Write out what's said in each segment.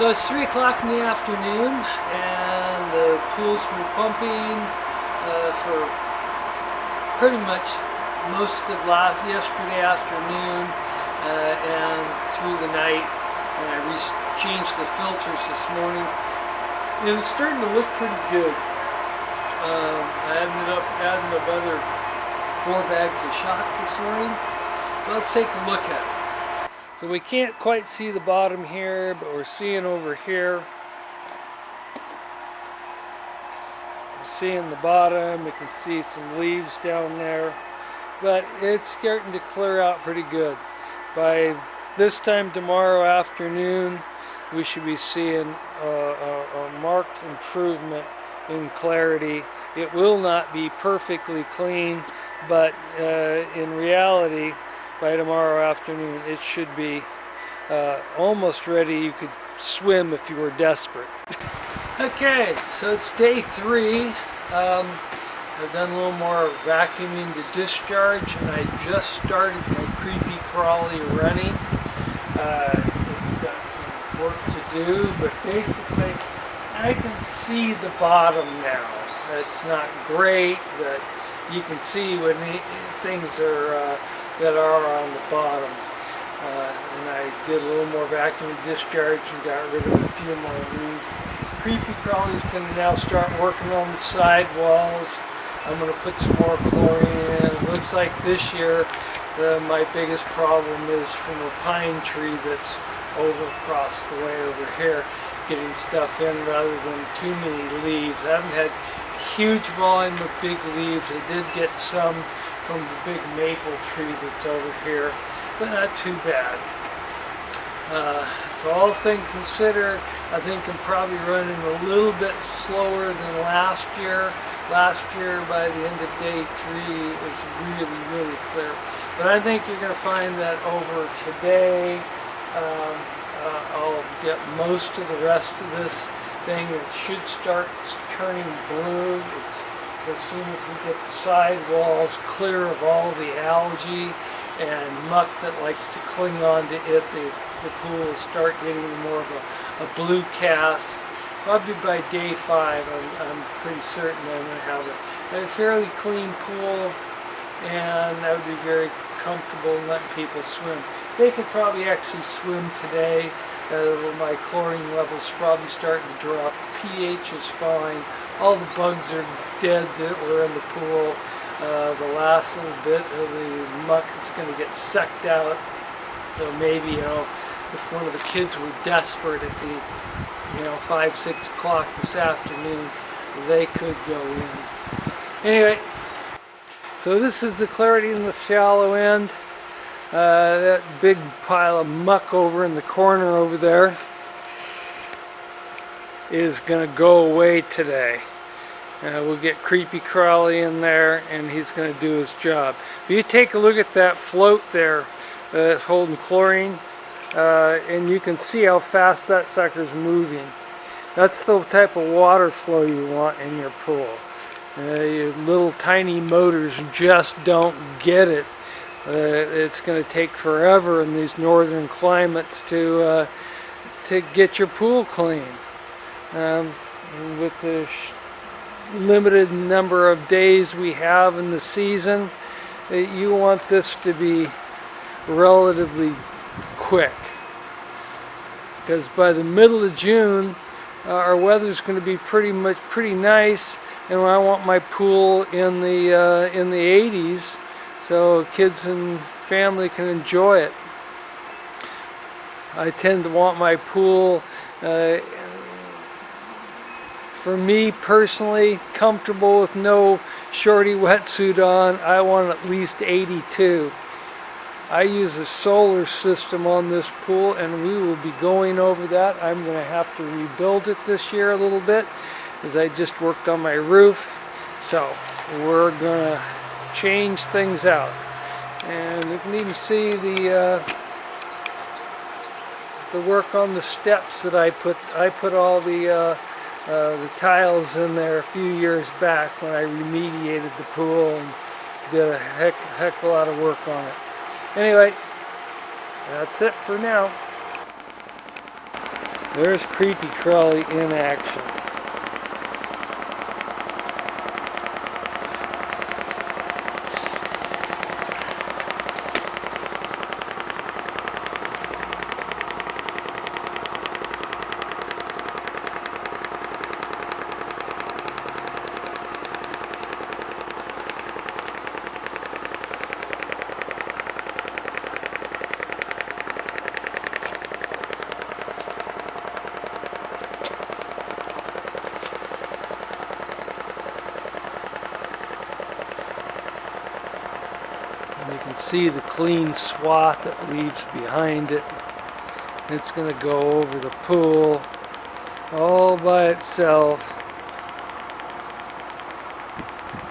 So it's 3 o'clock in the afternoon and the pool's been pumping for pretty much most of yesterday afternoon and through the night. And I changed the filters this morning and it's starting to look pretty good. I ended up adding another 4 bags of shock this morning. Let's take a look at it. So we can't quite see the bottom here, but we're seeing over here. We're seeing the bottom. We can see some leaves down there, but it's starting to clear out pretty good. By this time tomorrow afternoon, we should be seeing a marked improvement in clarity. It will not be perfectly clean, but in reality, by tomorrow afternoon, it should be almost ready. You could swim if you were desperate. Okay, so it's day 3. I've done a little more vacuuming to discharge, and I just started my creepy crawly running. It's got some work to do, but basically I can see the bottom now. It's not great, but you can see when things are that are on the bottom. And I did a little more vacuum discharge and got rid of a few more leaves. Creepy crawly is going to now start working on the side walls. I'm going to put some more chlorine in. It looks like this year my biggest problem is from a pine tree that's over across the way over here, getting stuff in rather than too many leaves. I haven't had huge volume of big leaves. I did get some from the big maple tree that's over here, but not too bad. So all things considered, I think I'm probably running a little bit slower than last year. Last year, by the end of day 3, it was really, really clear. But I think you're going to find that over today, I'll get most of the rest of this thing. It should start turning blue. As soon as we get the side walls clear of all the algae and muck that likes to cling on to it, the pool will start getting more of a blue cast. Probably by day 5, I'm pretty certain I'm going to have a fairly clean pool, and I would be very comfortable in letting people swim. They could probably actually swim today. My chlorine level's probably starting to drop. The pH is fine. All the bugs are dead that were in the pool. The last little bit of the muck is going to get sucked out. So maybe, if one of the kids were desperate at the 5, 6 o'clock this afternoon, they could go in. Anyway, so this is the clarity in the shallow end. That big pile of muck over in the corner over there is going to go away today. We'll get Creepy Crawly in there, and he's going to do his job. If you take a look at that float there that's holding chlorine, and you can see how fast that sucker's moving. That's the type of water flow you want in your pool. Your little tiny motors just don't get it. It's going to take forever in these northern climates to get your pool clean. With the limited number of days we have in the season, you want this to be relatively quick, because by the middle of June our weather's going to be pretty nice, and I want my pool in the 80s so kids and family can enjoy it. I tend to want my pool, for me personally, comfortable with no shorty wetsuit on. I want at least 82. I use a solar system on this pool, and we will be going over that. I'm going to have to rebuild it this year a little bit, as I just worked on my roof. So we're going to change things out. And you can even see the work on the steps that I put all the tiles in there a few years back when I remediated the pool and did a heck of a lot of work on it. Anyway, that's it for now. There's Creepy Crawly in action. And you can see the clean swath that leaves behind it. It's going to go over the pool all by itself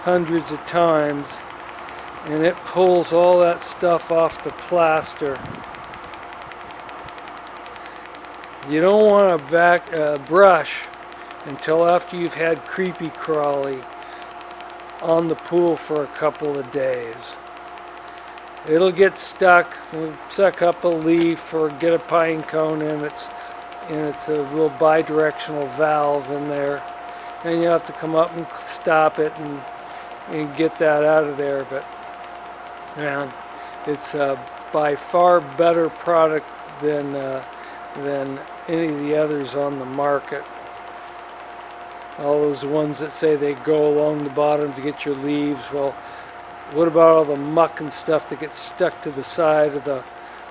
hundreds of times, and it pulls all that stuff off the plaster. You don't want to brush until after you've had Creepy Crawly on the pool for a couple of days. It'll get stuck, suck up a leaf or get a pine cone in its a little bi-directional valve in there, and you have to come up and stop it and get that out of there. But man, it's by far better product than any of the others on the market. All those ones that say they go along the bottom to get your leaves, well, what about all the muck and stuff that gets stuck to the side of the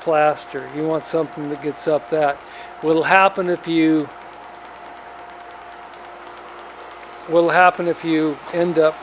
plaster? You want something that gets up that. What'll happen if you end up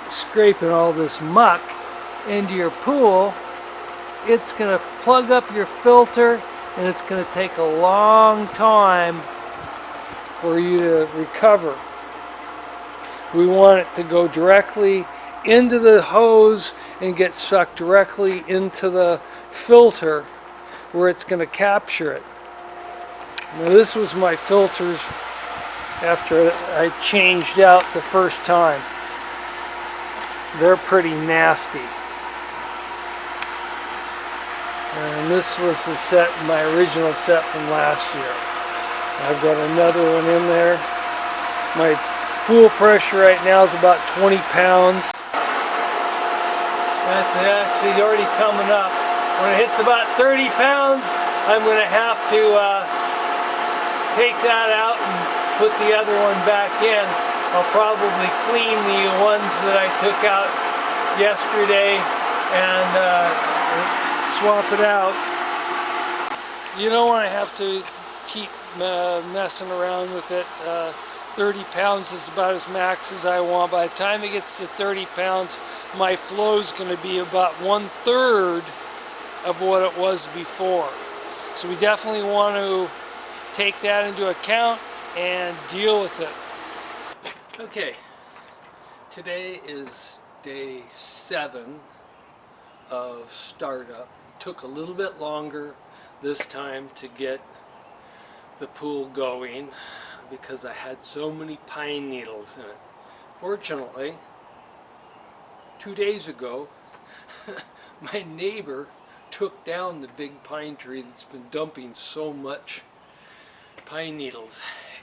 scraping all this muck into your pool? It's going to plug up your filter, and it's going to take a long time for you to recover. We want it to go directly into the hose and get sucked directly into the filter where it's going to capture it. Now this was my filters after I changed out the first time. They're pretty nasty. And this was the set, my original set from last year. I've got another one in there. My pool pressure right now is about 20 pounds. That's actually already coming up. When it hits about 30 pounds, I'm going to have to take that out and put the other one back in. I'll probably clean the ones that I took out yesterday and swap it out. You don't want to have to keep messing around with it. 30 pounds is about as max as I want. By the time it gets to 30 pounds, my flow is going to be about 1/3 of what it was before. So we definitely want to take that into account and deal with it. Okay, today is day 7 of startup. It took a little bit longer this time to get the pool going because I had so many pine needles in it. Fortunately, 2 days ago, my neighbor took down the big pine tree that's been dumping so much pine needles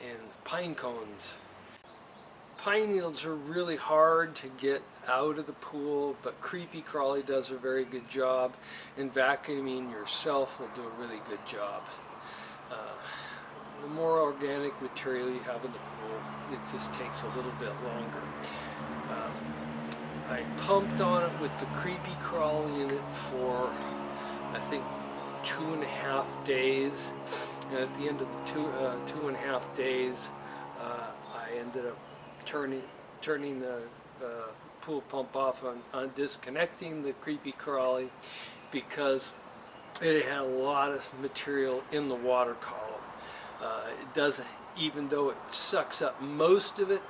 and pine cones. Pine needles are really hard to get out of the pool, but Creepy Crawly does a very good job, and vacuuming yourself will do a really good job. The more organic material you have in the pool, it just takes a little bit longer. I pumped on it with the Creepy Crawly in it for, I think, 2.5 days, and at the end of the 2.5 days, I ended up turning the pool pump off on disconnecting the Creepy Crawly because it had a lot of material in the water column. It doesn't, even though it sucks up most of it,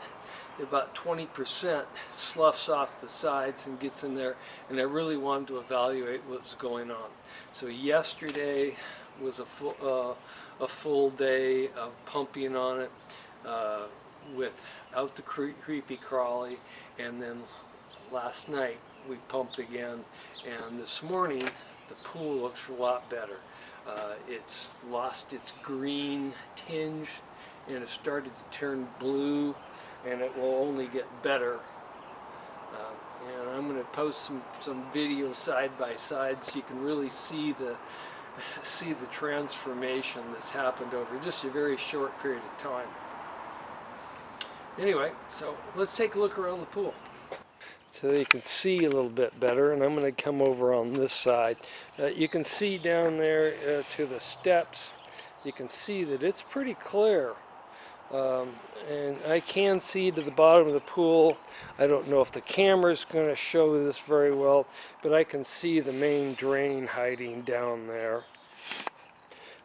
about 20% sloughs off the sides and gets in there, and I really wanted to evaluate what was going on. So yesterday was a full day of pumping on it without the Creepy Crawly, and then last night we pumped again, and this morning the pool looks a lot better. It's lost its green tinge and it started to turn blue, and it will only get better. And I'm going to post some videos side by side so you can really see the transformation that's happened over just a very short period of time. Anyway, so let's take a look around the pool so you can see a little bit better, and I'm going to come over on this side. You can see down there to the steps, you can see that it's pretty clear. And I can see to the bottom of the pool. I don't know if the camera's going to show this very well, but I can see the main drain hiding down there.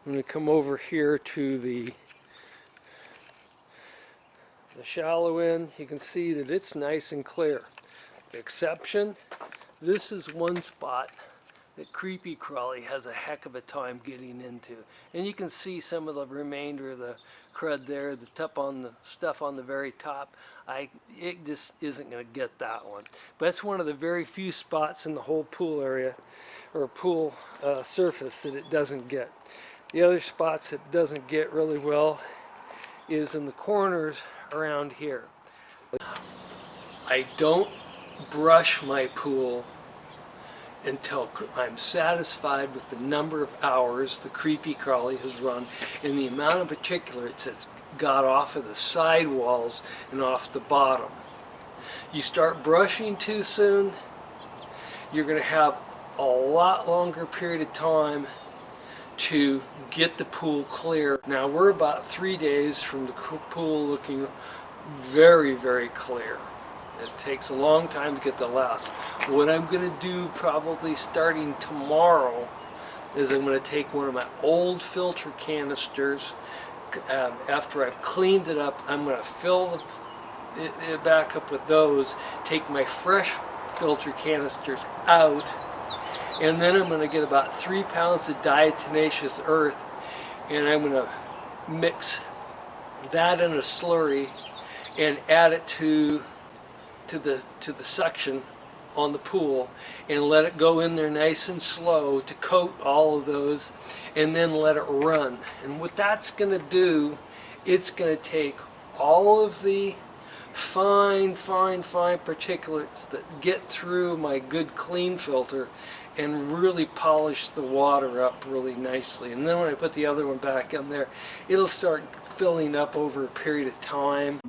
I'm going to come over here to the shallow end. You can see that it's nice and clear. The exception, this is one spot that Creepy Crawly has a heck of a time getting into. And you can see some of the remainder of the crud there, the stuff on the very top. It just isn't going to get that one. But it's one of the very few spots in the whole pool area, or pool surface, that it doesn't get. The other spots it doesn't get really well is in the corners around here. I don't brush my pool until I'm satisfied with the number of hours the Creepy Crawly has run and the amount of particulates that's got off of the side walls and off the bottom. You start brushing too soon, you're going to have a lot longer period of time to get the pool clear. Now we're about 3 days from the pool looking very, very clear. It takes a long time to get the last. What I'm going to do probably starting tomorrow is I'm going to take one of my old filter canisters. After I've cleaned it up, I'm going to fill it back up with those, take my fresh filter canisters out, and then I'm going to get about 3 pounds of diatomaceous earth, and I'm going to mix that in a slurry and add it to the suction on the pool and let it go in there nice and slow to coat all of those, and then let it run. And what that's going to do, it's going to take all of the fine particulates that get through my good clean filter and really polish the water up really nicely. And then when I put the other one back in there, it'll start filling up over a period of time.